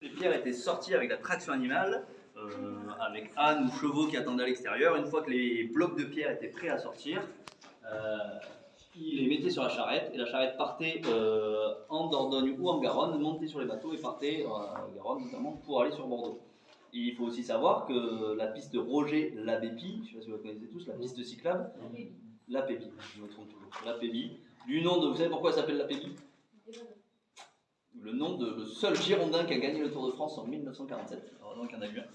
Les pierres étaient sorties avec la traction animale, avec ânes ou chevaux qui attendaient à l'extérieur. Une fois que les blocs de pierre étaient prêts à sortir, ils les mettaient sur la charrette et la charrette partait en Dordogne ou en Garonne, montait sur les bateaux et partait en Garonne notamment pour aller sur Bordeaux. Et il faut aussi savoir que la piste Roger Labépi, je ne sais pas si vous la connaissez tous, la piste cyclable, Lapébi, je me trompe toujours, Lapébi, du nom de, vous savez pourquoi elle s'appelle Lapébi? Le nom de le seul Girondin qui a gagné le Tour de France en 1947. Heureusement qu'il y en a eu un.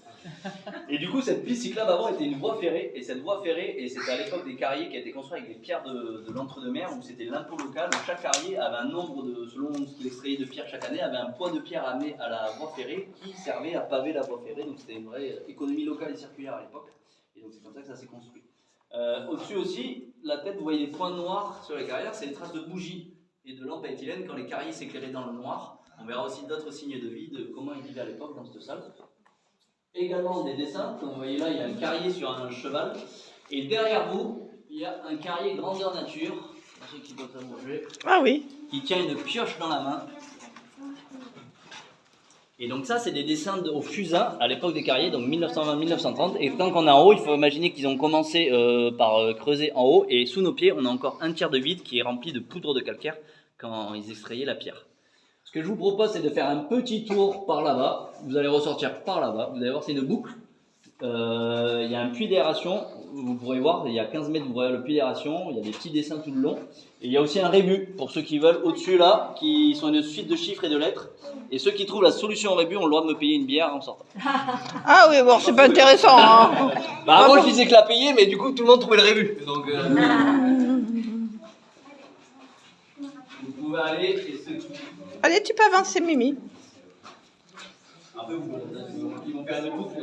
Et du coup, cette piste cyclable avant était une voie ferrée. Et cette voie ferrée, et c'était à l'époque des carriers qui a été construit avec des pierres de l'entre-deux-mer, où c'était l'impôt local. Où chaque carrier avait un nombre de, selon ce qu'il extrayait de pierre chaque année, avait un poids de pierre amené à la voie ferrée qui servait à paver la voie ferrée. Donc c'était une vraie économie locale et circulaire à l'époque. Et donc c'est comme ça que ça s'est construit. Au-dessus aussi, la tête, vous voyez des points noirs sur les carrières, c'est les traces de bougies et de lampes à éthylène quand les carriers s'éclairaient dans le noir. On verra aussi d'autres signes de vie, de comment ils vivaient à l'époque dans cette salle. Également des dessins, comme vous voyez là, il y a un carrier sur un cheval. Et derrière vous, il y a un carrier grandeur nature, ceux qui peuvent se bouger, qui tient une pioche dans la main. Et donc ça, c'est des dessins au fusain à l'époque des carriers, donc 1920-1930. Et tant qu'on est en haut, il faut imaginer qu'ils ont commencé par creuser en haut. Et sous nos pieds, on a encore un tiers de vide qui est rempli de poudre de calcaire quand ils extrayaient la pierre. Ce que je vous propose, c'est de faire un petit tour par là-bas. Vous allez ressortir par là-bas. Vous allez voir, c'est une boucle. Il y a un puits d'aération. Vous pourrez voir, il y a 15 mètres, vous voyez le puits d'aération. Il y a des petits dessins tout le long. Et il y a aussi un rébut, pour ceux qui veulent, au-dessus là, qui sont une suite de chiffres et de lettres. Et ceux qui trouvent la solution au rébut ont le droit de me payer une bière en sortant. Ah oui, bon, c'est pas intéressant. Hein. Bah, moi, je disais que la payer, mais du coup, tout le monde trouvait le rébut. Donc, vous pouvez aller et ceux qui... Allez, tu peux avancer, Mimi. Après, ils vont faire une boucle.